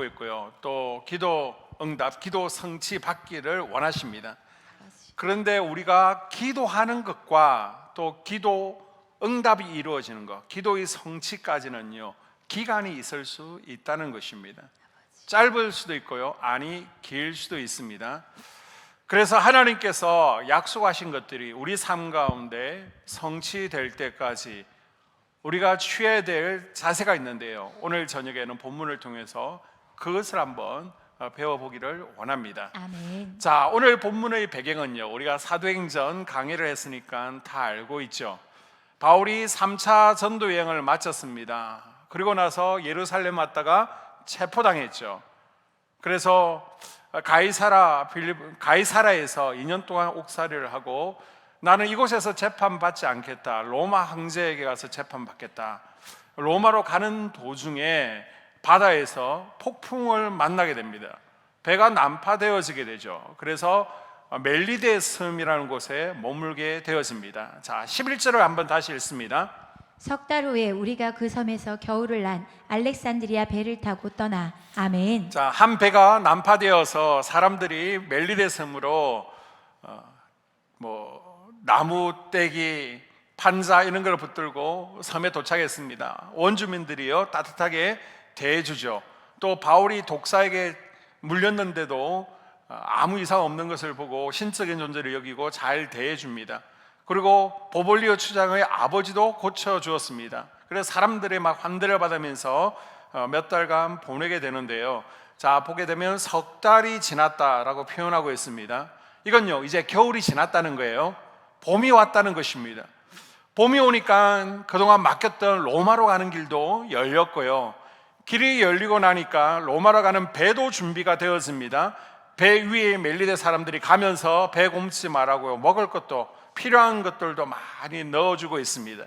있고요. 또 기도 응답, 기도 성취 받기를 원하십니다. 그런데 우리가 기도하는 것과 또 기도 응답이 이루어지는 것, 기도의 성취까지는요, 기간이 있을 수 있다는 것입니다. 짧을 수도 있고요, 아니 길 수도 있습니다. 그래서 하나님께서 약속하신 것들이 우리 삶 가운데 성취될 때까지 우리가 취해야 될 자세가 있는데요, 오늘 저녁에는 본문을 통해서 그것을 한번 배워보기를 원합니다. 아멘. 자, 오늘 본문의 배경은요, 우리가 사도행전 강의를 했으니까 다 알고 있죠. 바울이 3차 전도 여행을 마쳤습니다. 그리고 나서 예루살렘 왔다가 체포당했죠. 그래서 가이사라에서 2년 동안 옥살이를 하고, 나는 이곳에서 재판받지 않겠다, 로마 황제에게 가서 재판받겠다. 로마로 가는 도중에 바다에서 폭풍을 만나게 됩니다. 배가 난파되어지게 되죠. 그래서 멜리데 섬이라는 곳에 머물게 되어집니다. 자, 11절을 한번 다시 읽습니다. 석 달 후에 우리가 그 섬에서 겨울을 난 알렉산드리아 배를 타고 떠나. 아멘. 자, 한 배가 난파되어서 사람들이 멜리데 섬으로 나무 떼기, 판자 이런 걸 붙들고 섬에 도착했습니다. 원주민들이요, 따뜻하게 대해주죠. 또 바울이 독사에게 물렸는데도 아무 이상 없는 것을 보고 신적인 존재를 여기고 잘 대해줍니다. 그리고 보볼리오 추장의 아버지도 고쳐주었습니다. 그래서 사람들이 막 환대를 받으면서 몇 달간 보내게 되는데요, 자, 보게 되면 석 달이 지났다라고 표현하고 있습니다. 이건요, 이제 겨울이 지났다는 거예요. 봄이 왔다는 것입니다. 봄이 오니까 그동안 막혔던 로마로 가는 길도 열렸고요, 길이 열리고 나니까 로마로 가는 배도 준비가 되어집니다. 배 위에 멜리데 사람들이 가면서 배 곰지 말라고요, 먹을 것도 필요한 것들도 많이 넣어주고 있습니다.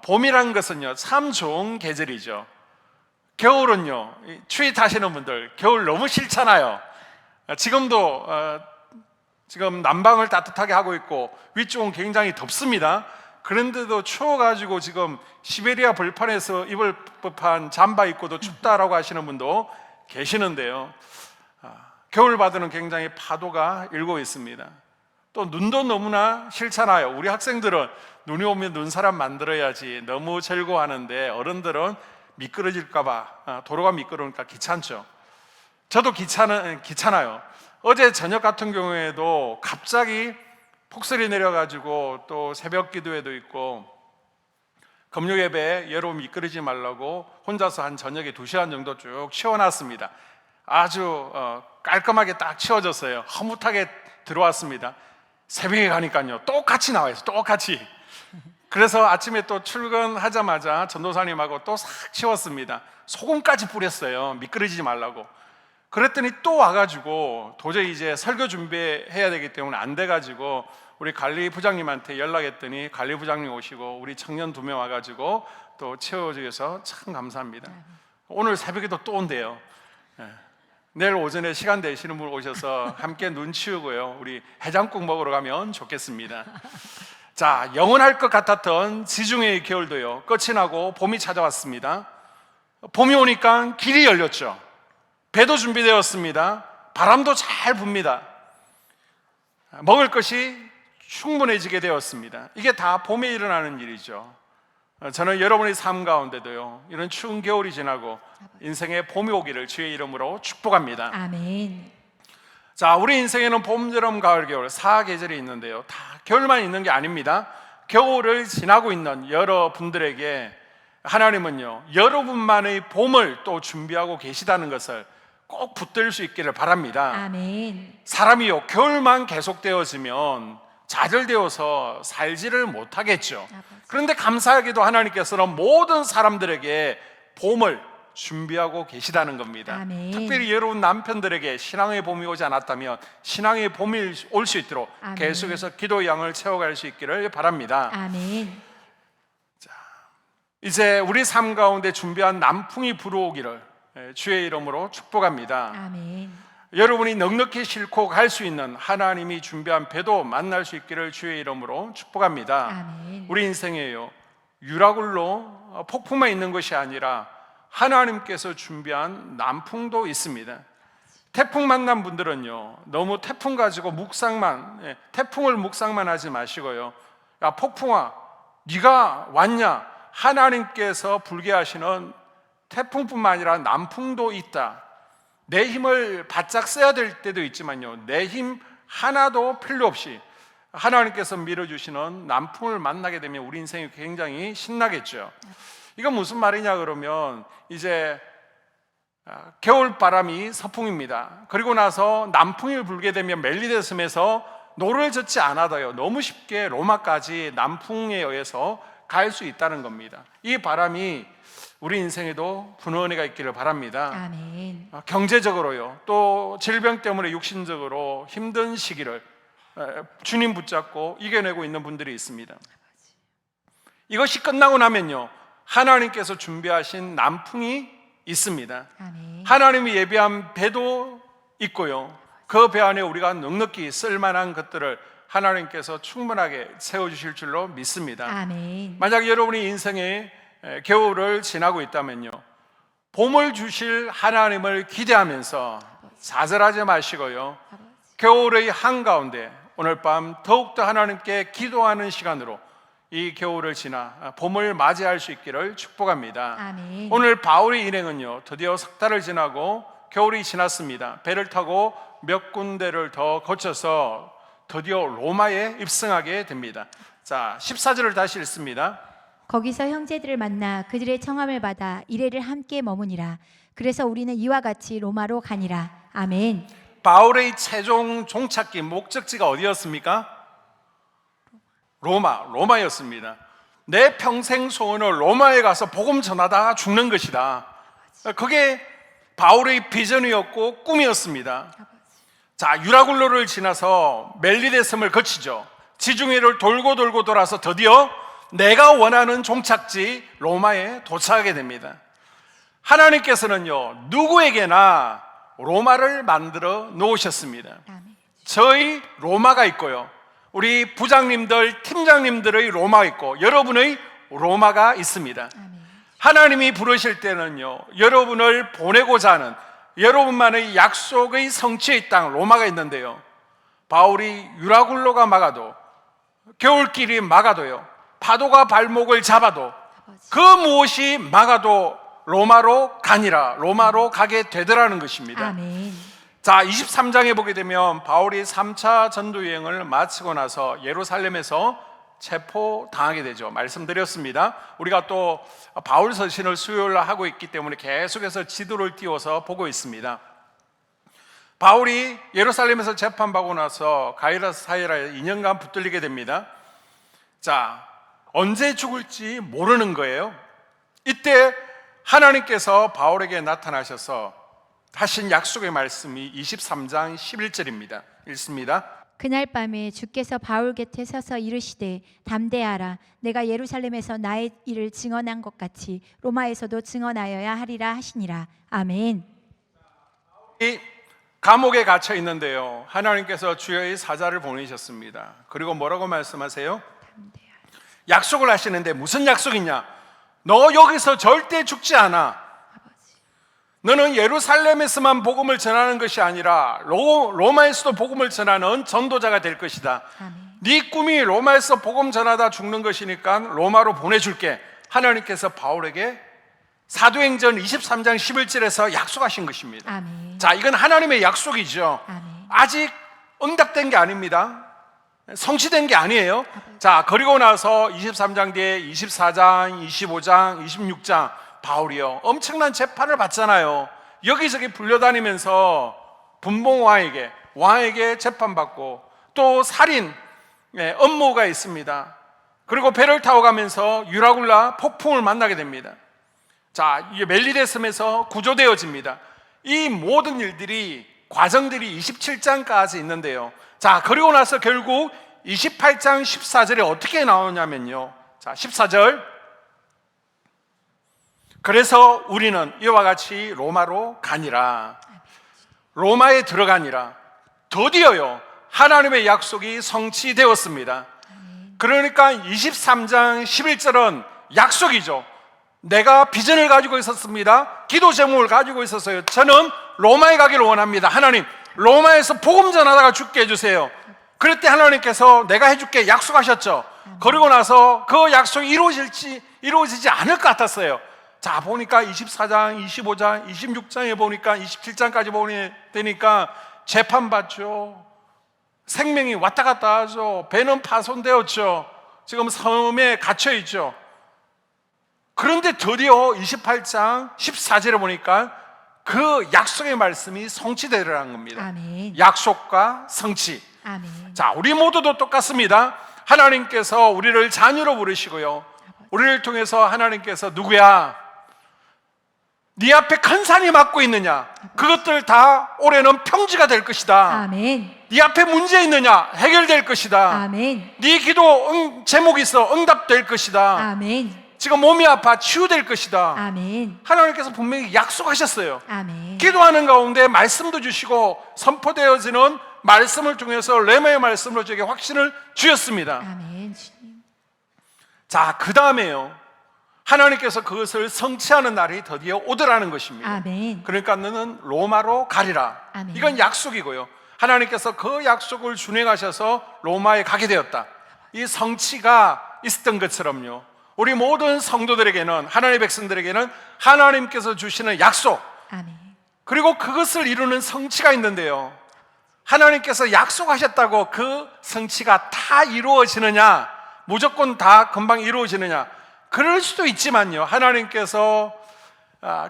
봄이라는 것은요, 참 좋은 계절이죠. 겨울은요, 추위 타시는 분들 겨울 너무 싫잖아요. 지금도 지금 남방을 따뜻하게 하고 있고 위쪽은 굉장히 덥습니다. 그런데도 추워가지고 지금 시베리아 벌판에서 입을 법한 잠바 입고도 춥다라고 하시는 분도 계시는데요, 겨울바다는 굉장히 파도가 일고 있습니다. 또 눈도 너무나 싫잖아요. 우리 학생들은 눈이 오면 눈사람 만들어야지 너무 즐거워하는데, 어른들은 미끄러질까봐, 도로가 미끄러우니까 귀찮죠. 저도 귀찮아요. 어제 저녁 같은 경우에도 갑자기 폭설이 내려가지고 또 새벽 기도회도 있고 금요 예배에 여러분 미끄러지지 말라고 혼자서 한 저녁에 2시간 정도 쭉 치워놨습니다. 아주 깔끔하게 딱 치워졌어요. 허무하게 들어왔습니다. 새벽에 가니까요, 똑같이 나와요. 똑같이. 그래서 아침에 또 출근하자마자 전도사님하고 또 싹 치웠습니다. 소금까지 뿌렸어요, 미끄러지지 말라고. 그랬더니 또 와가지고 도저히 이제 설교 준비해야 되기 때문에 안 돼가지고 우리 관리부장님한테 연락했더니 관리부장님 오시고 우리 청년 2명 와가지고 또 채워주셔서 참 감사합니다. 오늘 새벽에도 또 온대요. 내일 오전에 시간 되시는 분 오셔서 함께 눈 치우고요, 우리 해장국 먹으러 가면 좋겠습니다. 자, 영원할 것 같았던 지중해의 겨울도요, 끝이 나고 봄이 찾아왔습니다. 봄이 오니까 길이 열렸죠. 배도 준비되었습니다. 바람도 잘 붑니다. 먹을 것이 충분해지게 되었습니다. 이게 다 봄에 일어나는 일이죠. 저는 여러분의 삶 가운데도요, 이런 추운 겨울이 지나고 인생의 봄이 오기를 주의 이름으로 축복합니다. 아멘. 자, 우리 인생에는 봄, 여름, 가을, 겨울 4계절이 있는데요, 다 겨울만 있는 게 아닙니다. 겨울을 지나고 있는 여러분들에게 하나님은요, 여러분만의 봄을 또 준비하고 계시다는 것을 꼭 붙들 수 있기를 바랍니다. 아멘. 사람이요, 겨울만 계속되어지면 좌절되어서 살지를 못하겠죠. 그런데 감사하게도 하나님께서는 모든 사람들에게 봄을 준비하고 계시다는 겁니다. 아멘. 특별히 여러분 남편들에게 신앙의 봄이 오지 않았다면 신앙의 봄이 올 수 있도록 아멘. 계속해서 기도의 양을 채워갈 수 있기를 바랍니다. 아멘. 이제 우리 삶 가운데 준비한 남풍이 불어오기를 주의 이름으로 축복합니다. 아멘. 여러분이 넉넉히 싣고 갈 수 있는 하나님이 준비한 배도 만날 수 있기를 주의 이름으로 축복합니다. 아멘. 우리 인생에요, 유라굴로 폭풍만 있는 것이 아니라 하나님께서 준비한 남풍도 있습니다. 태풍 만난 분들은요, 너무 태풍 가지고 태풍을 묵상만 하지 마시고요. 야, 폭풍아, 네가 왔냐? 하나님께서 불게 하시는 태풍뿐만 아니라 남풍도 있다. 내 힘을 바짝 써야 될 때도 있지만요, 내 힘 하나도 필요 없이 하나님께서 밀어주시는 남풍을 만나게 되면 우리 인생이 굉장히 신나겠죠. 이건 무슨 말이냐 그러면, 이제 겨울 바람이 서풍입니다. 그리고 나서 남풍이 불게 되면 멜리데섬에서 노를 젓지 않아도요, 너무 쉽게 로마까지 남풍에 의해서 갈 수 있다는 겁니다. 이 바람이 우리 인생에도 부는 은혜가 있기를 바랍니다. 아멘. 경제적으로요, 또 질병 때문에 육신적으로 힘든 시기를 주님 붙잡고 이겨내고 있는 분들이 있습니다. 이것이 끝나고 나면요, 하나님께서 준비하신 남풍이 있습니다. 아멘. 하나님이 예비한 배도 있고요, 그 배 안에 우리가 넉넉히 쓸만한 것들을 하나님께서 충분하게 세워주실 줄로 믿습니다. 아멘. 만약 여러분이 인생에 겨울을 지나고 있다면요, 봄을 주실 하나님을 기대하면서 좌절하지 마시고요, 겨울의 한가운데 오늘 밤 더욱더 하나님께 기도하는 시간으로 이 겨울을 지나 봄을 맞이할 수 있기를 축복합니다. 아멘. 오늘 바울의 일행은요, 드디어 석 달을 지나고 겨울이 지났습니다. 배를 타고 몇 군데를 더 거쳐서 드디어 로마에 입성하게 됩니다. 자, 14절을 다시 읽습니다. 거기서 형제들을 만나 그들의 청함을 받아 이레를 함께 머무니라. 그래서 우리는 이와 같이 로마로 가니라. 아멘. 바울의 최종 종착지, 목적지가 어디였습니까? 로마였습니다. 내 평생 소원은 로마에 가서 복음 전하다 죽는 것이다. 그게 바울의 비전이었고 꿈이었습니다. 자, 유라굴로를 지나서 멜리데섬을 거치죠. 지중해를 돌고 돌아서 드디어 내가 원하는 종착지 로마에 도착하게 됩니다. 하나님께서는요, 누구에게나 로마를 만들어 놓으셨습니다. 아멘. 저희 로마가 있고요, 우리 부장님들, 팀장님들의 로마가 있고, 여러분의 로마가 있습니다. 아멘. 하나님이 부르실 때는요, 여러분을 보내고자 하는 여러분만의 약속의 성취의 땅 로마가 있는데요, 바울이 유라굴로가 막아도, 겨울길이 막아도요, 파도가 발목을 잡아도, 그 무엇이 막아도 로마로 가니라, 로마로 가게 되더라는 것입니다. 아멘. 자, 23장에 보게 되면 바울이 3차 전도 여행을 마치고 나서 예루살렘에서 체포당하게 되죠. 말씀드렸습니다. 우리가 또 바울 서신을 수요일 하고 있기 때문에 계속해서 지도를 띄워서 보고 있습니다. 바울이 예루살렘에서 재판받고 나서 가이사랴에 사이라에 2년간 붙들리게 됩니다. 자, 언제 죽을지 모르는 거예요. 이때 하나님께서 바울에게 나타나셔서 하신 약속의 말씀이 23장 11절입니다. 읽습니다. 그날 밤에 주께서 바울 곁에 서서 이르시되 담대하라. 내가 예루살렘에서 나의 일을 증언한 것 같이 로마에서도 증언하여야 하리라 하시니라. 아멘. 이 감옥에 갇혀 있는데요, 하나님께서 주의 사자를 보내셨습니다. 그리고 뭐라고 말씀하세요? 약속을 하시는데 무슨 약속이냐? 너 여기서 절대 죽지 않아. 너는 예루살렘에서만 복음을 전하는 것이 아니라 로마에서도 복음을 전하는 전도자가 될 것이다. 아멘. 네 꿈이 로마에서 복음 전하다 죽는 것이니까 로마로 보내줄게. 하나님께서 바울에게 사도행전 23장 11절에서 약속하신 것입니다. 아멘. 자, 이건 하나님의 약속이죠. 아멘. 아직 응답된 게 아닙니다. 성취된 게 아니에요. 자, 그리고 나서 23장 뒤에 24장, 25장, 26장 바울이요, 엄청난 재판을 받잖아요. 여기저기 불려다니면서 왕에게 재판받고, 또 살인 업무가 있습니다. 그리고 배를 타고 가면서 유라굴라 폭풍을 만나게 됩니다. 자, 이게 멜리데섬에서 구조되어집니다. 이 모든 일들이, 과정들이 27장까지 있는데요. 자, 그리고 나서 결국 28장 14절에 어떻게 나오냐면요. 자, 14절. 그래서 우리는 이와 같이 로마로 가니라. 로마에 들어가니라. 드디어요, 하나님의 약속이 성취되었습니다. 그러니까 23장 11절은 약속이죠. 내가 비전을 가지고 있었습니다. 기도 제목을 가지고 있었어요. 저는 로마에 가기를 원합니다. 하나님, 로마에서 복음 전하다가 죽게 해주세요. 그럴 때 하나님께서 내가 해줄게 약속하셨죠. 그리고 나서 그 약속이 이루어지지 않을 것 같았어요. 자, 보니까 24장, 25장, 26장에 보니까 27장까지 보니까 재판받죠. 생명이 왔다 갔다 하죠. 배는 파손되었죠. 지금 섬에 갇혀있죠. 그런데 드디어 28장 14절에 보니까 그 약속의 말씀이 성취되리라는 겁니다. 아멘. 약속과 성취. 아멘. 자, 우리 모두도 똑같습니다. 하나님께서 우리를 자녀로 부르시고요, 우리를 통해서 하나님께서 누구야? 네 앞에 큰 산이 막고 있느냐? 그것들 다 올해는 평지가 될 것이다. 아멘. 네 앞에 문제 있느냐? 해결될 것이다. 아멘. 네 기도 제목이 있어 응답될 것이다. 아멘. 지금 몸이 아파 치유될 것이다. 아멘. 하나님께서 분명히 약속하셨어요. 아멘. 기도하는 가운데 말씀도 주시고 선포되어지는 말씀을 통해서 레마의 말씀으로 저에게 확신을 주셨습니다. 아멘. 주님. 자, 그 다음에요, 하나님께서 그것을 성취하는 날이 드디어 오더라는 것입니다. 아멘. 그러니까 너는 로마로 가리라. 아멘. 이건 약속이고요, 하나님께서 그 약속을 준행하셔서 로마에 가게 되었다. 이 성취가 있었던 것처럼요, 우리 모든 성도들에게는, 하나님의 백성들에게는 하나님께서 주시는 약속, 아멘. 그리고 그것을 이루는 성취가 있는데요, 하나님께서 약속하셨다고 그 성취가 다 이루어지느냐, 무조건 다 금방 이루어지느냐, 그럴 수도 있지만요, 하나님께서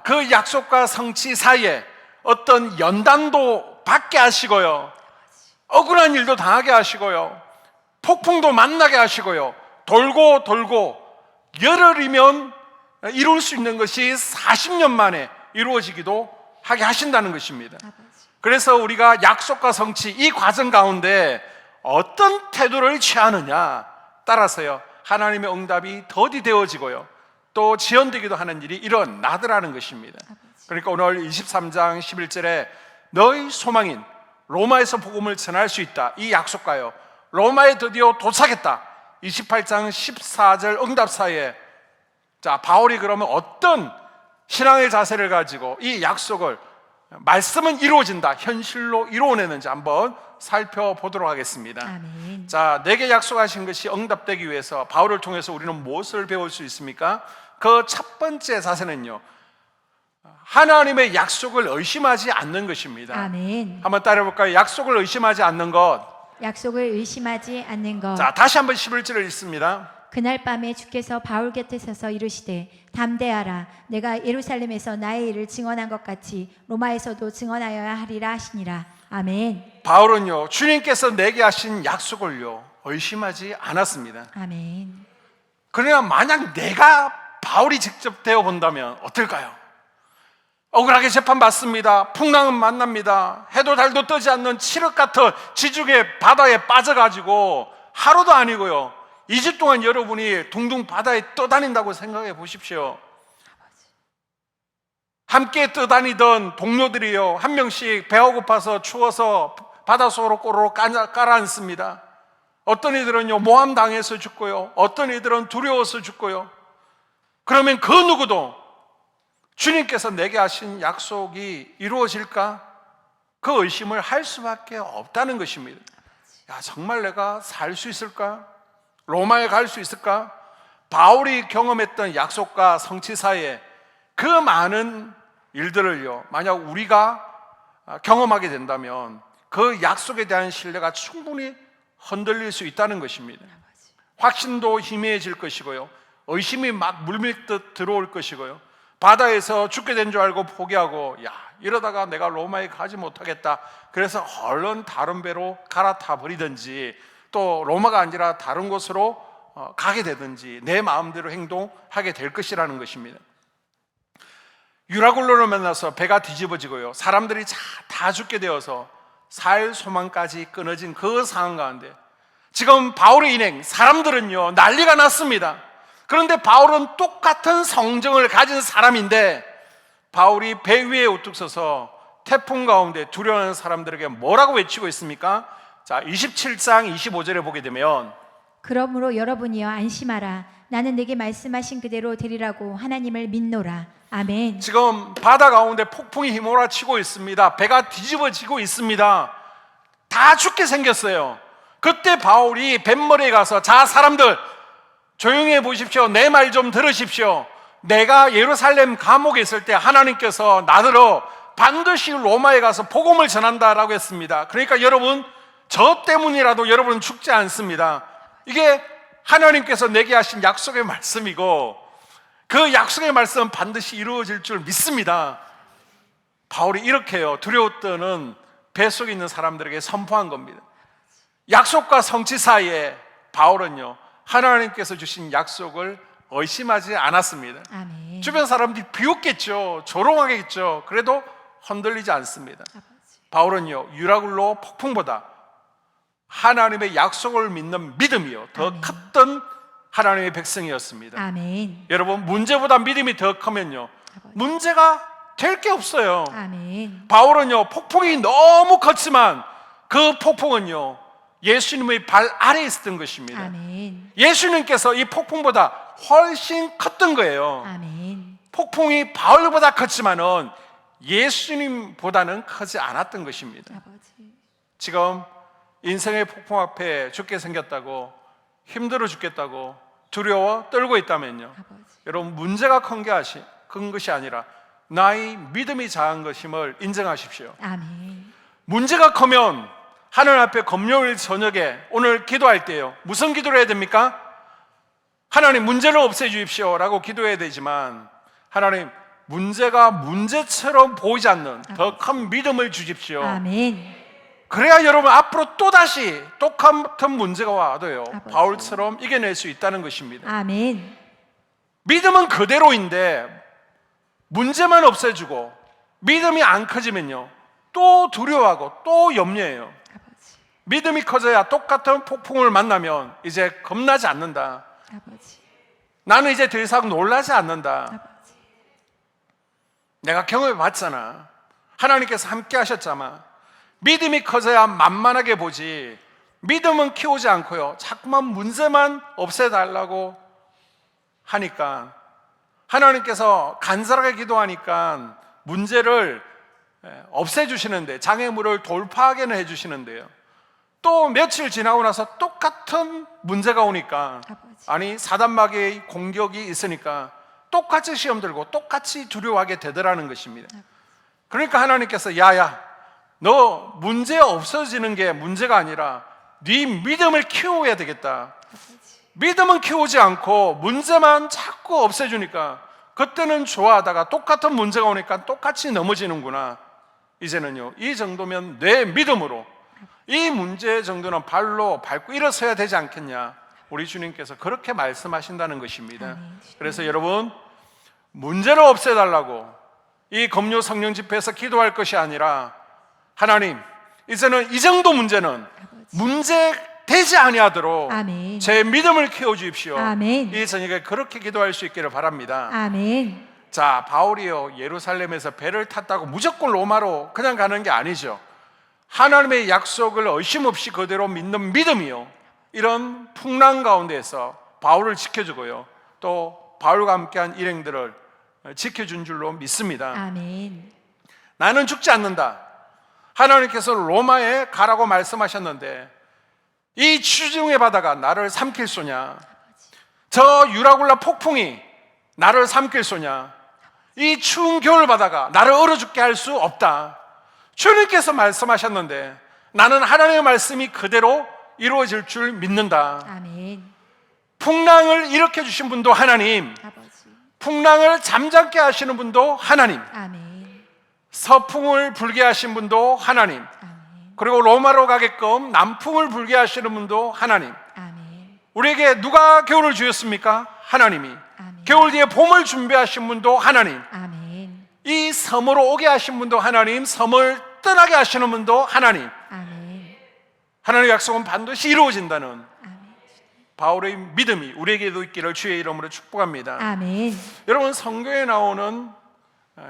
그 약속과 성취 사이에 어떤 연단도 받게 하시고요, 억울한 일도 당하게 하시고요, 폭풍도 만나게 하시고요, 돌고 돌고 열흘이면 이룰 수 있는 것이 40년 만에 이루어지기도 하게 하신다는 것입니다. 그래서 우리가 약속과 성취, 이 과정 가운데 어떤 태도를 취하느냐 따라서요, 하나님의 응답이 더디되어지고요, 또 지연되기도 하는 일이 일어나더라는 것입니다. 그러니까 오늘 23장 11절에 너희 소망인 로마에서 복음을 전할 수 있다, 이 약속과요, 로마에 드디어 도착했다, 28장 14절 응답 사이에, 자, 바울이 그러면 어떤 신앙의 자세를 가지고 이 약속을, 말씀은 이루어진다, 현실로 이루어내는지 한번 살펴보도록 하겠습니다. 아멘. 자, 내게 약속하신 것이 응답되기 위해서 바울을 통해서 우리는 무엇을 배울 수 있습니까? 그 첫 번째 자세는요, 하나님의 약속을 의심하지 않는 것입니다. 아멘. 한번 따라해볼까요? 약속을 의심하지 않는 것. 약속을 의심하지 않는 것. 자, 다시 한번 11절을 읽습니다. 그날 밤에 주께서 바울 곁에 서서 이르시되 담대하라, 내가 예루살렘에서 나의 일을 증언한 것 같이 로마에서도 증언하여야 하리라 하시니라. 아멘. 바울은요, 주님께서 내게 하신 약속을요 의심하지 않았습니다. 아멘. 그러나 만약 내가 바울이 직접 되어 본다면 어떨까요? 억울하게 재판받습니다. 풍랑은 만납니다. 해도 달도 뜨지 않는 칠흑 같은 지중해 바다에 빠져가지고 하루도 아니고요, 2주 동안 여러분이 둥둥 바다에 떠다닌다고 생각해 보십시오. 함께 떠다니던 동료들이요, 한 명씩 배가 고파서 추워서 바닷속으로 꼬르륵 깔아앉습니다. 어떤 이들은요 모함당해서 죽고요, 어떤 이들은 두려워서 죽고요. 그러면 그 누구도 주님께서 내게 하신 약속이 이루어질까? 그 의심을 할 수밖에 없다는 것입니다. 야, 정말 내가 살 수 있을까? 로마에 갈 수 있을까? 바울이 경험했던 약속과 성취 사이에 그 많은 일들을요, 만약 우리가 경험하게 된다면 그 약속에 대한 신뢰가 충분히 흔들릴 수 있다는 것입니다. 확신도 희미해질 것이고요, 의심이 막 물밀듯 들어올 것이고요, 바다에서 죽게 된 줄 알고 포기하고, 야, 이러다가 내가 로마에 가지 못하겠다, 그래서 얼른 다른 배로 갈아타 버리든지, 또 로마가 아니라 다른 곳으로 가게 되든지 내 마음대로 행동하게 될 것이라는 것입니다. 유라굴로를 만나서 배가 뒤집어지고요, 사람들이 다 죽게 되어서 살 소망까지 끊어진 그 상황 가운데 지금 바울의 인행, 사람들은요 난리가 났습니다. 그런데 바울은 똑같은 성정을 가진 사람인데, 바울이 배 위에 우뚝 서서 태풍 가운데 두려워하는 사람들에게 뭐라고 외치고 있습니까? 자, 27장 25절에 보게 되면, 그러므로 여러분이여 안심하라, 나는 내게 말씀하신 그대로 되리라고 하나님을 믿노라. 아멘. 지금 바다 가운데 폭풍이 휘몰아치고 있습니다. 배가 뒤집어지고 있습니다. 다 죽게 생겼어요. 그때 바울이 뱃머리에 가서, 자 사람들 조용히 해 보십시오. 내 말 좀 들으십시오. 내가 예루살렘 감옥에 있을 때 하나님께서 나더러 반드시 로마에 가서 복음을 전한다라고 했습니다. 그러니까 여러분, 저 때문이라도 여러분은 죽지 않습니다. 이게 하나님께서 내게 하신 약속의 말씀이고, 그 약속의 말씀은 반드시 이루어질 줄 믿습니다. 바울이 이렇게요, 두려워 떠는 뱃속에 있는 사람들에게 선포한 겁니다. 약속과 성취 사이에 바울은요, 하나님께서 주신 약속을 의심하지 않았습니다. 아멘. 주변 사람들이 비웃겠죠, 조롱하겠죠. 그래도 흔들리지 않습니다. 바울은요, 유라굴로 폭풍보다 하나님의 약속을 믿는 믿음이요 더 아멘. 컸던 하나님의 백성이었습니다. 아멘. 여러분, 문제보다 믿음이 더 크면요, 문제가 될 게 없어요. 아멘. 바울은요, 폭풍이 너무 컸지만 그 폭풍은요, 예수님의 발 아래에 있었던 것입니다. 아멘. 예수님께서 이 폭풍보다 훨씬 컸던 거예요. 아멘. 폭풍이 바울보다 컸지만은 예수님보다는 크지 않았던 것입니다. 아버지. 지금 인생의 폭풍 앞에 죽게 생겼다고, 힘들어 죽겠다고 두려워 떨고 있다면요, 아버지. 여러분, 문제가 큰 것이 아니라 나의 믿음이 작은 것임을 인정하십시오. 아멘. 문제가 크면 하나님 앞에 금요일 저녁에 오늘 기도할 때요, 무슨 기도를 해야 됩니까? 하나님, 문제를 없애주십시오 라고 기도해야 되지만, 하나님, 문제가 문제처럼 보이지 않는 더 큰 믿음을 주십시오. 아멘. 그래야 여러분, 앞으로 또다시 똑같은 문제가 와도요, 아버지. 바울처럼 이겨낼 수 있다는 것입니다. 아멘. 믿음은 그대로인데 문제만 없애주고 믿음이 안 커지면요, 또 두려워하고 또 염려해요. 아버지. 믿음이 커져야 똑같은 폭풍을 만나면 이제 겁나지 않는다. 아버지. 나는 이제 더 이상 놀라지 않는다. 아버지. 내가 경험해 봤잖아. 하나님께서 함께 하셨잖아. 믿음이 커져야 만만하게 보지, 믿음은 키우지 않고요, 자꾸만 문제만 없애달라고 하니까, 하나님께서 간절하게 기도하니까 문제를 없애주시는데, 장애물을 돌파하게는 해주시는데요, 또 며칠 지나고 나서 똑같은 문제가 오니까, 아버지. 아니 사단마귀의 공격이 있으니까 똑같이 시험 들고 똑같이 두려워하게 되더라는 것입니다. 그러니까 하나님께서, 야야, 너 문제 없어지는 게 문제가 아니라 네 믿음을 키워야 되겠다. 믿음은 키우지 않고 문제만 자꾸 없애주니까 그때는 좋아하다가 똑같은 문제가 오니까 똑같이 넘어지는구나. 이제는요, 이 정도면 내 믿음으로 이 문제 정도는 발로 밟고 일어서야 되지 않겠냐. 우리 주님께서 그렇게 말씀하신다는 것입니다. 그래서 여러분, 문제를 없애달라고 이 금요 성령 집회에서 기도할 것이 아니라, 하나님, 이제는 이 정도 문제는 문제 되지 아니하도록 아멘. 제 믿음을 키워주십시오. 아멘. 이 저녁에 그렇게 기도할 수 있기를 바랍니다. 아멘. 자, 바울이요, 예루살렘에서 배를 탔다고 무조건 로마로 그냥 가는 게 아니죠. 하나님의 약속을 의심 없이 그대로 믿는 믿음이요, 이런 풍랑 가운데에서 바울을 지켜주고요, 또 바울과 함께한 일행들을 지켜준 줄로 믿습니다. 아멘. 나는 죽지 않는다. 하나님께서 로마에 가라고 말씀하셨는데 이 추중의 바다가 나를 삼킬 소냐? 저 유라굴라 폭풍이 나를 삼킬 소냐? 이 추운 겨울 바다가 나를 얼어 죽게 할 수 없다. 주님께서 말씀하셨는데 나는 하나님의 말씀이 그대로 이루어질 줄 믿는다. 아멘. 풍랑을 일으켜 주신 분도 하나님, 아버지. 풍랑을 잠잠게 하시는 분도 하나님, 아멘. 서풍을 불게 하신 분도 하나님, 아멘. 그리고 로마로 가게끔 남풍을 불게 하시는 분도 하나님. 아멘. 우리에게 누가 겨울을 주셨습니까? 하나님이. 아멘. 겨울 뒤에 봄을 준비하신 분도 하나님, 아멘. 이 섬으로 오게 하신 분도 하나님, 섬을 떠나게 하시는 분도 하나님. 아멘. 하나님의 약속은 반드시 이루어진다는 아멘. 바울의 믿음이 우리에게도 있기를 주의 이름으로 축복합니다. 아멘. 여러분, 성경에 나오는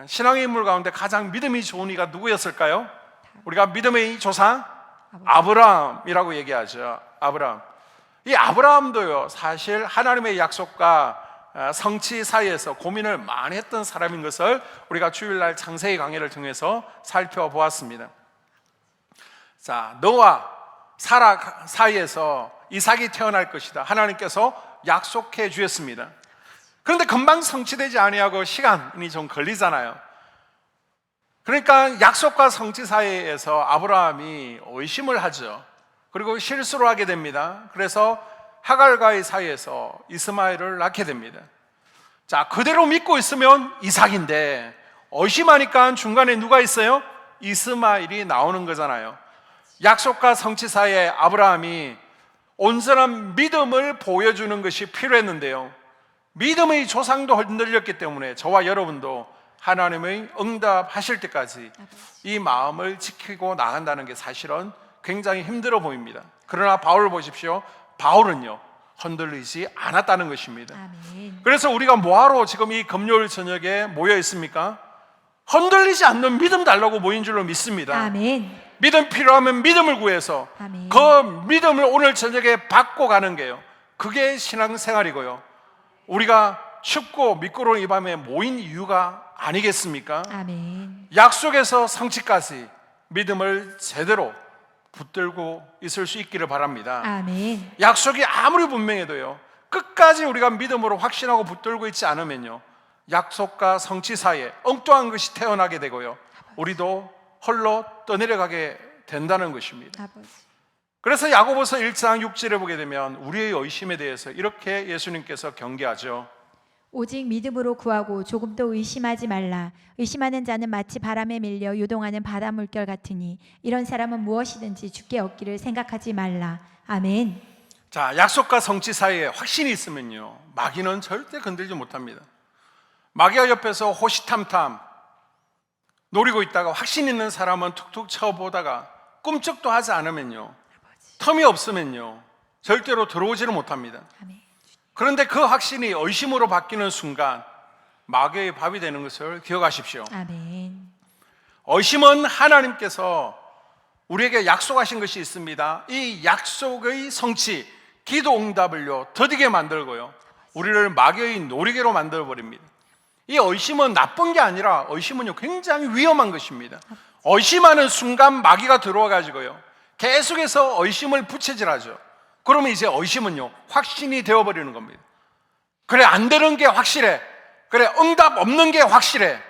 신앙의 인물 가운데 가장 믿음이 좋은 이가 누구였을까요? 우리가 믿음의 조상 아브라함이라고 얘기하죠. 아브라함. 이 아브라함도요, 사실 하나님의 약속과 성취 사이에서 고민을 많이 했던 사람인 것을 우리가 주일날 창세기 강의를 통해서 살펴보았습니다. 자, 너와 사라 사이에서 이삭이 태어날 것이다, 하나님께서 약속해 주셨습니다. 그런데 금방 성취되지 아니하고 시간이 좀 걸리잖아요. 그러니까 약속과 성취 사이에서 아브라함이 의심을 하죠. 그리고 실수를 하게 됩니다. 그래서 하갈과의 사이에서 이스마엘을 낳게 됩니다. 자, 그대로 믿고 있으면 이삭인데 의심하니까 중간에 누가 있어요? 이스마엘이 나오는 거잖아요. 약속과 성취 사이에 아브라함이 온전한 믿음을 보여주는 것이 필요했는데요, 믿음의 조상도 흔들렸기 때문에 저와 여러분도 하나님의 응답하실 때까지 이 마음을 지키고 나간다는 게 사실은 굉장히 힘들어 보입니다. 그러나 바울을 보십시오. 바울은요, 흔들리지 않았다는 것입니다. 아멘. 그래서 우리가 뭐하러 지금 이 금요일 저녁에 모여 있습니까? 흔들리지 않는 믿음 달라고 모인 줄로 믿습니다. 아멘. 믿음 필요하면 믿음을 구해서 아멘. 그 믿음을 오늘 저녁에 받고 가는 게요, 그게 신앙생활이고요, 우리가 춥고 미끄러운 이 밤에 모인 이유가 아니겠습니까? 아멘. 약속에서 성취까지 믿음을 제대로 붙들고 있을 수 있기를 바랍니다. 아멘. 약속이 아무리 분명해도요, 끝까지 우리가 믿음으로 확신하고 붙들고 있지 않으면요, 약속과 성취 사이에 엉뚱한 것이 태어나게 되고요, 우리도 홀로 떠내려가게 된다는 것입니다. 아버지. 그래서 야고보서 1장 6절에 보게 되면 우리의 의심에 대해서 이렇게 예수님께서 경계하죠. 오직 믿음으로 구하고 조금도 의심하지 말라. 의심하는 자는 마치 바람에 밀려 요동하는 바다 물결 같으니 이런 사람은 무엇이든지 주께 얻기를 생각하지 말라. 아멘. 자, 약속과 성취 사이에 확신이 있으면요, 마귀는 절대 건들지 못합니다. 마귀가 옆에서 호시탐탐 노리고 있다가 확신 있는 사람은 툭툭 쳐보다가 꿈쩍도 하지 않으면요, 텀이 없으면요, 절대로 들어오지를 못합니다. 아멘. 그런데 그 확신이 의심으로 바뀌는 순간 마귀의 밥이 되는 것을 기억하십시오. 아멘. 의심은 하나님께서 우리에게 약속하신 것이 있습니다. 이 약속의 성취, 기도 응답을요, 더디게 만들고요, 우리를 마귀의 놀이개로 만들어 버립니다. 이 의심은 나쁜 게 아니라 의심은요, 굉장히 위험한 것입니다. 의심하는 순간 마귀가 들어와 가지고요, 계속해서 의심을 부채질하죠. 그러면 이제 의심은요, 확신이 되어버리는 겁니다. 그래, 안 되는 게 확실해. 그래, 응답 없는 게 확실해.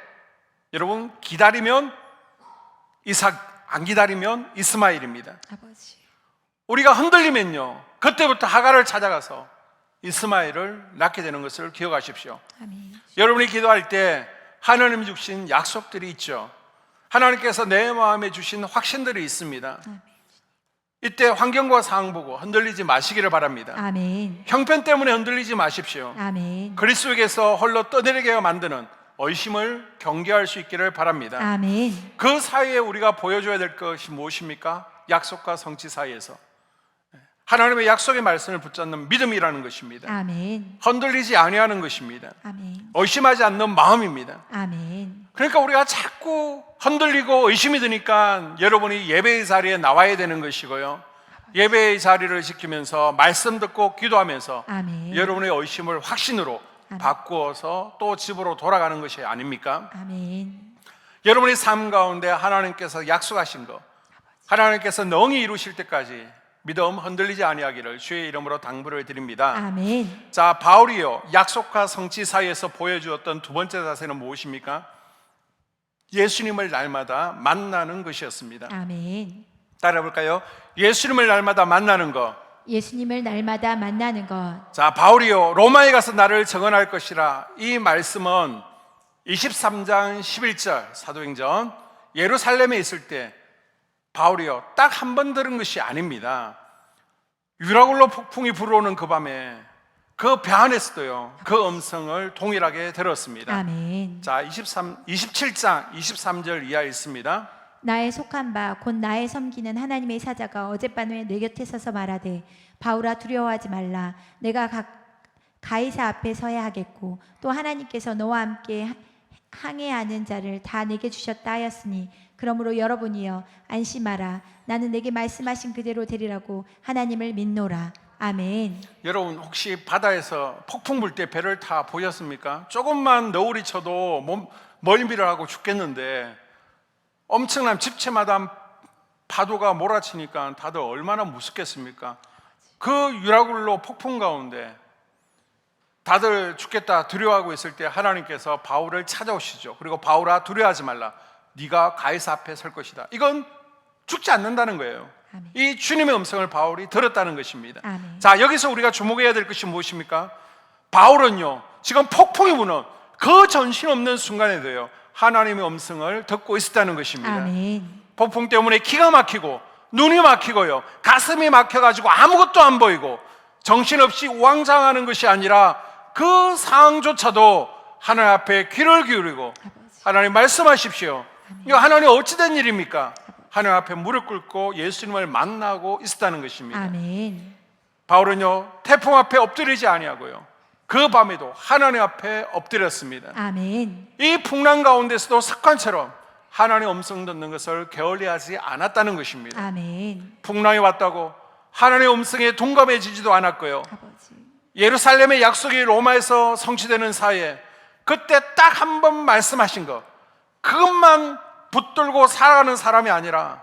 여러분, 기다리면 이삭, 안 기다리면 이스마엘입니다. 아버지. 우리가 흔들리면요, 그때부터 하갈을 찾아가서 이스마엘을 낳게 되는 것을 기억하십시오. 아멘. 여러분이 기도할 때 하나님이 주신 약속들이 있죠. 하나님께서 내 마음에 주신 확신들이 있습니다. 이때 환경과 상황 보고 흔들리지 마시기를 바랍니다. 아멘. 형편 때문에 흔들리지 마십시오. 아멘. 그리스도에게서 홀로 떠내리게 만드는 의심을 경계할 수 있기를 바랍니다. 아멘. 그 사이에 우리가 보여줘야 될 것이 무엇입니까? 약속과 성취 사이에서 하나님의 약속의 말씀을 붙잡는 믿음이라는 것입니다. 아멘. 흔들리지 아니하는 것입니다. 아멘. 의심하지 않는 마음입니다. 아멘. 그러니까 우리가 자꾸 흔들리고 의심이 드니까 여러분이 예배의 자리에 나와야 되는 것이고요, 예배의 자리를 지키면서 말씀 듣고 기도하면서 아멘. 여러분의 의심을 확신으로 아멘. 바꾸어서 또 집으로 돌아가는 것이 아닙니까? 아멘. 여러분의 삶 가운데 하나님께서 약속하신 것, 하나님께서 능히 이루실 때까지 믿음 흔들리지 아니하기를 주의 이름으로 당부를 드립니다. 아멘. 자, 바울이요, 약속과 성취 사이에서 보여주었던 두 번째 자세는 무엇입니까? 예수님을 날마다 만나는 것이었습니다. 아멘. 따라해 볼까요? 예수님을 날마다 만나는 것. 예수님을 날마다 만나는 것. 자, 바울이요, 로마에 가서 나를 증언할 것이라. 이 말씀은 23장 11절 사도행전 예루살렘에 있을 때 바울이요, 딱 한 번 들은 것이 아닙니다. 유라굴로 폭풍이 불어오는 그 밤에 그 배 안에서도요, 그 음성을 동일하게 들었습니다. 아멘. 자, 27장 23절 이하에 있습니다. 나의 속한 바 곧 나의 섬기는 하나님의 사자가 어젯밤에 내 곁에 서서 말하되 바울아 두려워하지 말라. 내가 가이사 앞에 서야 하겠고 또 하나님께서 너와 함께 항해하는 자를 다 내게 주셨다 하였으니 그러므로 여러분이여 안심하라. 나는 내게 말씀하신 그대로 되리라고 하나님을 믿노라. 아멘. 여러분 혹시 바다에서 폭풍 불 때 배를 타 보셨습니까? 조금만 너울이 쳐도 멀미를 하고 죽겠는데 엄청난 집채마다 파도가 몰아치니까 다들 얼마나 무섭겠습니까? 그 유라굴로 폭풍 가운데 다들 죽겠다 두려워하고 있을 때 하나님께서 바울을 찾아오시죠. 그리고 바울아 두려워하지 말라. 네가 가이사 앞에 설 것이다. 이건 죽지 않는다는 거예요. 아멘. 이 주님의 음성을 바울이 들었다는 것입니다. 아멘. 자, 여기서 우리가 주목해야 될 것이 무엇입니까? 바울은요 지금 폭풍이 부는 그 정신없는 순간에도요 하나님의 음성을 듣고 있었다는 것입니다. 아멘. 폭풍 때문에 기가 막히고 눈이 막히고요 가슴이 막혀가지고 아무것도 안 보이고 정신없이 우왕좌왕하는 것이 아니라 그 상황조차도 하나님 앞에 귀를 기울이고 하나님 말씀하십시오. 이거 하나님 어찌된 일입니까? 하나님 앞에 무릎 꿇고 예수님을 만나고 있었다는 것입니다. 아멘. 바울은요 태풍 앞에 엎드리지 아니하고요 그 밤에도 하나님 앞에 엎드렸습니다. 아멘. 이 풍랑 가운데서도 습관처럼 하나님의 음성 듣는 것을 게을리하지 않았다는 것입니다. 아멘. 풍랑이 왔다고 하나님의 음성에 둔감해지지도 않았고요 아버지. 예루살렘의 약속이 로마에서 성취되는 사이에 그때 딱 한 번 말씀하신 것 그것만 붙들고 살아가는 사람이 아니라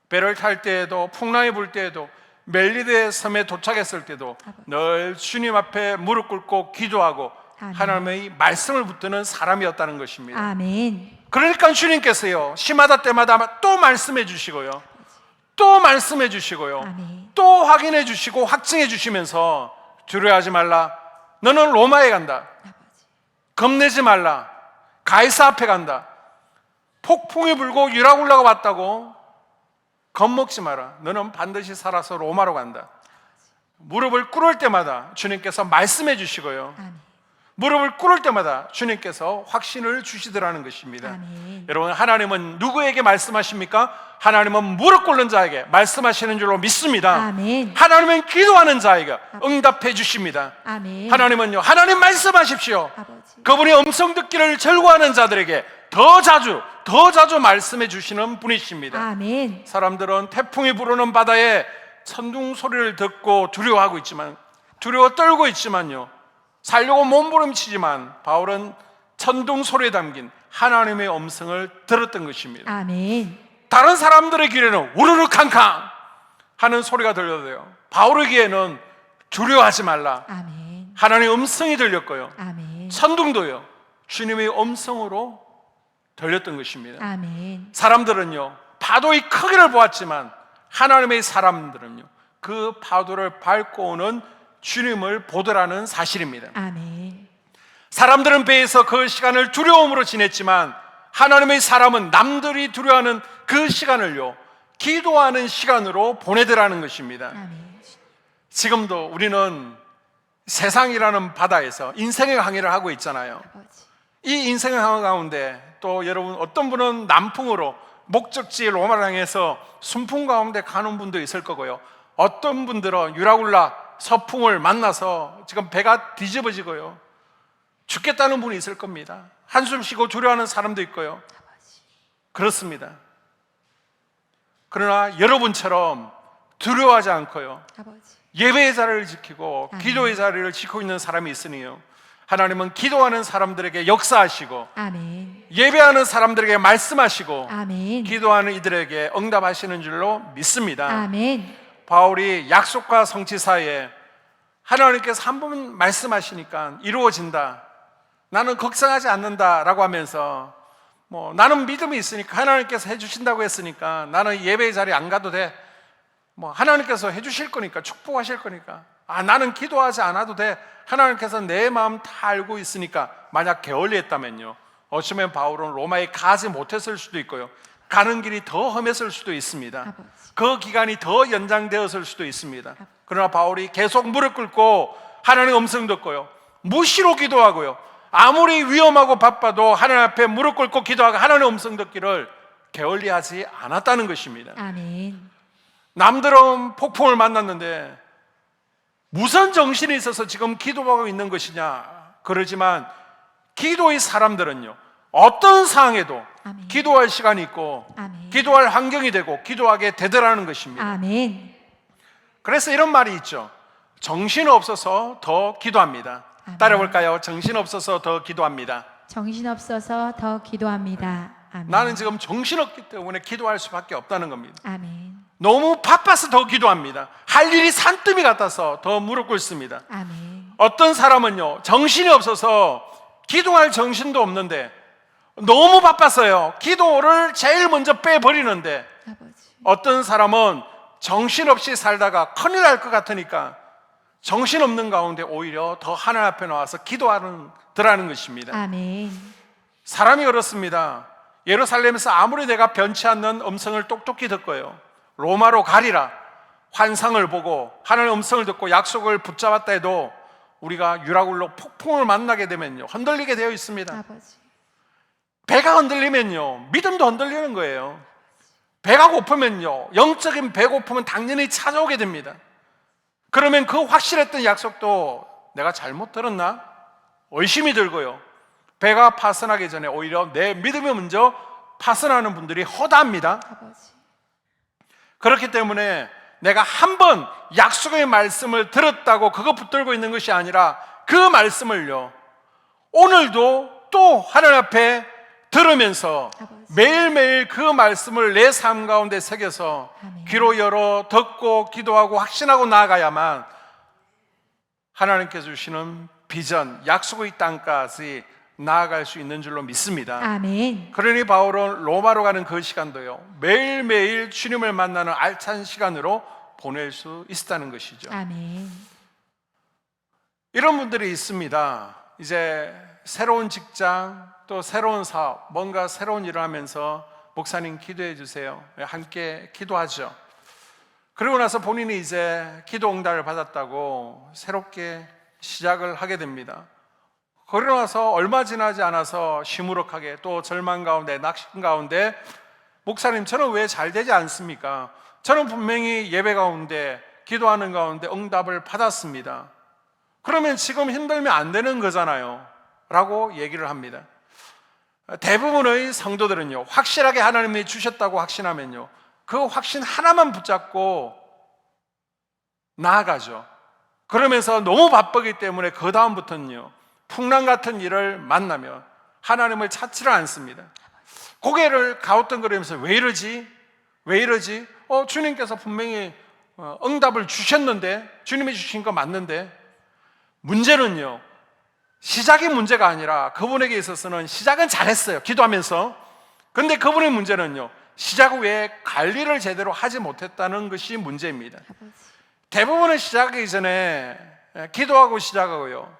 배를 탈 때에도 풍랑이 불 때에도 멜리데 섬에 도착했을 때도 늘 주님 앞에 무릎 꿇고 기도하고 아멘. 하나님의 말씀을 붙드는 사람이었다는 것입니다. 아멘. 그러니까 주님께서요 시마다 때마다 또 말씀해 주시고요 또 말씀해 주시고요 아멘. 또 확인해 주시고 확증해 주시면서 두려워하지 말라. 너는 로마에 간다. 아버지. 겁내지 말라. 가이사 앞에 간다. 폭풍이 불고 유라굴라가 왔다고 겁먹지 마라. 너는 반드시 살아서 로마로 간다. 무릎을 꿇을 때마다 주님께서 말씀해 주시고요 아멘. 무릎을 꿇을 때마다 주님께서 확신을 주시더라는 것입니다. 아멘. 여러분 하나님은 누구에게 말씀하십니까? 하나님은 무릎 꿇는 자에게 말씀하시는 줄로 믿습니다. 아멘. 하나님은 기도하는 자에게 응답해 주십니다. 아멘. 하나님은요 하나님 말씀하십시오. 아버지. 그분이 음성 듣기를 절구하는 자들에게 더 자주 말씀해 주시는 분이십니다. 아멘. 사람들은 태풍이 부르는 바다에 천둥 소리를 듣고 두려워하고 있지만 두려워 떨고 있지만요 살려고 몸부림치지만 바울은 천둥 소리에 담긴 하나님의 음성을 들었던 것입니다. 아멘. 다른 사람들의 귀에는 우르르 캉캉 하는 소리가 들려도요 바울의 귀에는 두려워하지 말라 아멘. 하나님의 음성이 들렸고요 아멘. 천둥도요 주님의 음성으로 들렸던 것입니다. 아멘. 사람들은요 파도의 크기를 보았지만 하나님의 사람들은요 그 파도를 밟고 오는 주님을 보더라는 사실입니다. 아멘. 사람들은 배에서 그 시간을 두려움으로 지냈지만 하나님의 사람은 남들이 두려워하는 그 시간을요 기도하는 시간으로 보내더라는 것입니다. 아멘. 지금도 우리는 세상이라는 바다에서 인생의 항해를 하고 있잖아요. 아버지. 이 인생의 항해 가운데 또 여러분 어떤 분은 남풍으로 목적지 로마를 향해서 순풍 가운데 가는 분도 있을 거고요 어떤 분들은 유라굴라 서풍을 만나서 지금 배가 뒤집어지고요 죽겠다는 분이 있을 겁니다. 한숨 쉬고 두려워하는 사람도 있고요 그렇습니다. 그러나 여러분처럼 두려워하지 않고요 아버지. 예배의 자리를 지키고 아멘. 기도의 자리를 지키고 있는 사람이 있으니요 하나님은 기도하는 사람들에게 역사하시고 아멘. 예배하는 사람들에게 말씀하시고 아멘. 기도하는 이들에게 응답하시는 줄로 믿습니다. 아멘. 바울이 약속과 성취 사이에 하나님께서 한 번 말씀하시니까 이루어진다 나는 걱정하지 않는다라고 하면서 나는 믿음이 있으니까 하나님께서 해주신다고 했으니까 나는 예배의 자리에 안 가도 돼 하나님께서 해주실 거니까 축복하실 거니까 나는 기도하지 않아도 돼 하나님께서 내 마음 다 알고 있으니까 만약 게을리했다면요 어쩌면 바울은 로마에 가지 못했을 수도 있고요 가는 길이 더 험했을 수도 있습니다. 아버지. 그 기간이 더 연장되었을 수도 있습니다. 그러나 바울이 계속 무릎 꿇고 하나님의 음성 듣고요 무시로 기도하고요 아무리 위험하고 바빠도 하나님 앞에 무릎 꿇고 기도하고 하나님의 음성 듣기를 게을리하지 않았다는 것입니다. 아멘. 남들은 폭풍을 만났는데 무슨 정신이 있어서 지금 기도하고 있는 것이냐 그러지만 기도의 사람들은요 어떤 상황에도 아멘. 기도할 시간이 있고 아멘. 기도할 환경이 되고 기도하게 되더라는 것입니다. 아멘. 그래서 이런 말이 있죠. 정신없어서 더 기도합니다. 아멘. 따라볼까요? 정신없어서 더 기도합니다. 정신없어서 더 기도합니다. 아멘. 나는 지금 정신없기 때문에 기도할 수밖에 없다는 겁니다. 아멘. 너무 바빠서 더 기도합니다. 할 일이 산더미 같아서 더 무릎 꿇습니다. 아멘. 어떤 사람은요, 정신이 없어서 기도할 정신도 없는데 너무 바빴어요. 기도를 제일 먼저 빼버리는데, 아버지. 어떤 사람은 정신없이 살다가 큰일 날 것 같으니까 정신없는 가운데 오히려 더 하나님 앞에 나와서 기도하는 것입니다. 아멘. 사람이 그렇습니다. 예루살렘에서 아무리 내가 변치 않는 음성을 똑똑히 듣고요, 로마로 가리라 환상을 보고 하나님의 음성을 듣고 약속을 붙잡았다 해도 우리가 유라굴로 폭풍을 만나게 되면요, 흔들리게 되어 있습니다. 아버지. 배가 흔들리면요, 믿음도 흔들리는 거예요. 배가 고프면요, 영적인 배고픔은 당연히 찾아오게 됩니다. 그러면 그 확실했던 약속도 내가 잘못 들었나? 의심이 들고요, 배가 파손하기 전에 오히려 내 믿음이 먼저 파손하는 분들이 허다합니다. 아버지. 그렇기 때문에 내가 한 번 약속의 말씀을 들었다고 그거 붙들고 있는 것이 아니라 그 말씀을요, 오늘도 또 하나님 앞에 들으면서 아버지. 매일매일 그 말씀을 내 삶 가운데 새겨서 아멘. 귀로 열어 듣고 기도하고 확신하고 나아가야만 하나님께서 주시는 비전, 약속의 땅까지 나아갈 수 있는 줄로 믿습니다. 아멘. 그러니 바울은 로마로 가는 그 시간도요, 매일매일 주님을 만나는 알찬 시간으로 보낼 수 있다는 것이죠. 아멘. 이런 분들이 있습니다. 이제 새로운 직장, 또 새로운 사업, 뭔가 새로운 일을 하면서 목사님 기도해 주세요, 함께 기도하죠. 그러고 나서 본인이 이제 기도 응답을 받았다고 새롭게 시작을 하게 됩니다. 그러고 나서 얼마 지나지 않아서 시무룩하게 또 절망 가운데, 낙심 가운데, 목사님 저는 왜 잘 되지 않습니까? 저는 분명히 예배 가운데, 기도하는 가운데 응답을 받았습니다. 그러면 지금 힘들면 안 되는 거잖아요 라고 얘기를 합니다. 대부분의 성도들은요, 확실하게 하나님이 주셨다고 확신하면요, 그 확신 하나만 붙잡고 나아가죠. 그러면서 너무 바쁘기 때문에 그 다음부터는요, 풍랑 같은 일을 만나면 하나님을 찾지를 않습니다. 고개를 가우뚱거리면서 왜 이러지? 왜 이러지? 주님께서 분명히 응답을 주셨는데, 주님이 주신 거 맞는데. 문제는요, 시작이 문제가 아니라 그분에게 있어서는 시작은 잘했어요, 기도하면서. 근데 그분의 문제는요, 시작 후에 관리를 제대로 하지 못했다는 것이 문제입니다. 아버지. 대부분은 시작하기 전에 기도하고 시작하고요,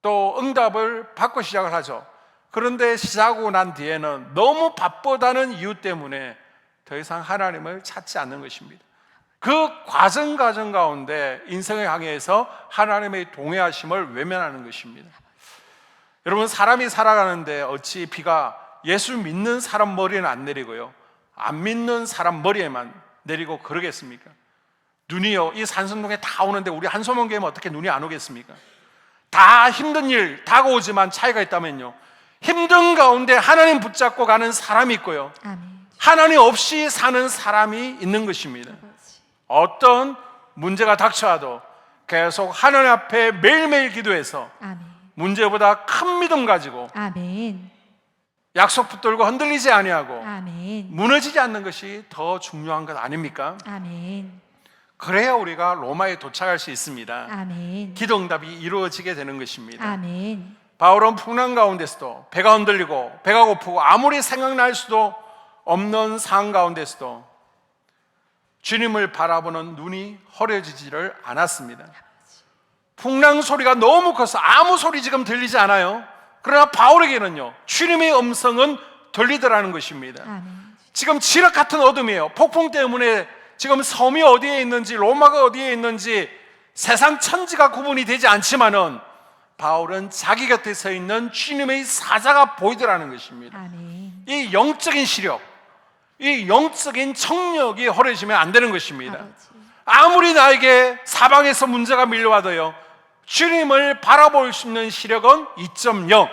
또 응답을 받고 시작을 하죠. 그런데 시작하고 난 뒤에는 너무 바쁘다는 이유 때문에 더 이상 하나님을 찾지 않는 것입니다. 그 과정 가운데 인생을 향해서 하나님의 동행하심을 외면하는 것입니다. 여러분, 사람이 살아가는데 어찌 비가 예수 믿는 사람 머리에는 안 내리고요, 안 믿는 사람 머리에만 내리고 그러겠습니까? 눈이요, 이 산성동에 다 오는데 우리 한소문 교회면 어떻게 눈이 안 오겠습니까? 다 힘든 일 다가오지만 차이가 있다면요, 힘든 가운데 하나님 붙잡고 가는 사람이 있고요, 아멘. 하나님 없이 사는 사람이 있는 것입니다. 아버지. 어떤 문제가 닥쳐와도 계속 하나님 앞에 매일매일 기도해서 아멘. 문제보다 큰 믿음 가지고 아멘. 약속 붙들고 흔들리지 아니하고 아멘. 무너지지 않는 것이 더 중요한 것 아닙니까? 아멘. 그래야 우리가 로마에 도착할 수 있습니다. 아멘. 기도 응답이 이루어지게 되는 것입니다. 아멘. 바울은 풍랑 가운데서도 배가 흔들리고 배가 고프고 아무리 생각날 수도 없는 상황 가운데서도 주님을 바라보는 눈이 허려지지를 않았습니다. 풍랑 소리가 너무 커서 아무 소리 지금 들리지 않아요. 그러나 바울에게는요, 주님의 음성은 들리더라는 것입니다. 아멘. 지금 지륵 같은 어둠이에요. 폭풍 때문에 지금 섬이 어디에 있는지, 로마가 어디에 있는지 세상 천지가 구분이 되지 않지만은 바울은 자기 곁에 서 있는 주님의 사자가 보이더라는 것입니다. 아멘. 이 영적인 시력, 이 영적인 청력이 허려지면 안 되는 것입니다. 아버지. 아무리 나에게 사방에서 문제가 밀려와도요, 주님을 바라볼 수 있는 시력은 2.0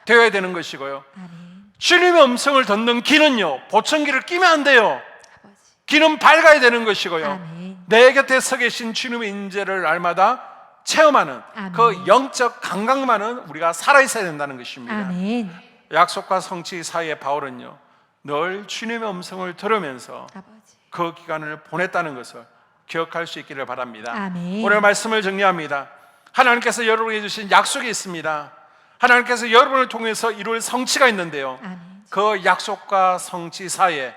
되어야 되는 것이고요, 아멘. 주님의 음성을 듣는 귀는요, 보청기를 끼면 안 돼요. 아버지. 귀는 밝아야 되는 것이고요, 아멘. 내 곁에 서 계신 주님의 인재를 날마다 체험하는 아멘. 그 영적 감각만은 우리가 살아있어야 된다는 것입니다. 아멘. 약속과 성취 사이에 바울은요 늘 주님의 음성을 들으면서 아버지. 그 기간을 보냈다는 것을 기억할 수 있기를 바랍니다. 아멘. 오늘 말씀을 정리합니다. 하나님께서 여러분에게 주신 약속이 있습니다. 하나님께서 여러분을 통해서 이룰 성취가 있는데요, 아멘. 그 약속과 성취 사이에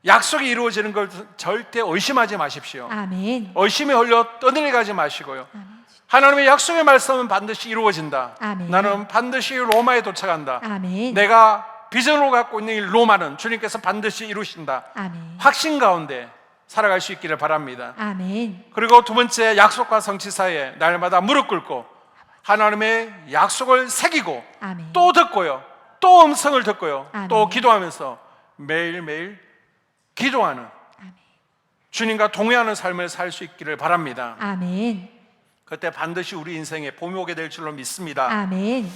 약속이 이루어지는 걸 절대 의심하지 마십시오. 아멘. 의심에 홀려 떠내려가지 마시고요, 아멘. 하나님의 약속의 말씀은 반드시 이루어진다. 아멘. 나는 반드시 로마에 도착한다. 아멘. 내가 비전으로 갖고 있는 이 로마는 주님께서 반드시 이루신다. 아멘. 확신 가운데 살아갈 수 있기를 바랍니다. 아멘. 그리고 두 번째, 약속과 성취 사이에 날마다 무릎 꿇고 하나님의 약속을 새기고 아멘. 또 듣고요, 또 음성을 듣고요, 아멘. 또 기도하면서 매일매일 기도하는, 주님과 동행하는 삶을 살 수 있기를 바랍니다. 아멘. 그때 반드시 우리 인생에 봄이 오게 될 줄로 믿습니다. 아멘.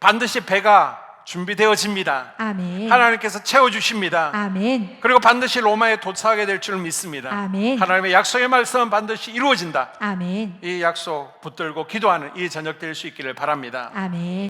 반드시 배가 준비되어집니다. 아멘. 하나님께서 채워주십니다. 아멘. 그리고 반드시 로마에 도착하게 될 줄 믿습니다. 아멘. 하나님의 약속의 말씀은 반드시 이루어진다. 아멘. 이 약속 붙들고 기도하는 이 저녁 될 수 있기를 바랍니다. 아멘.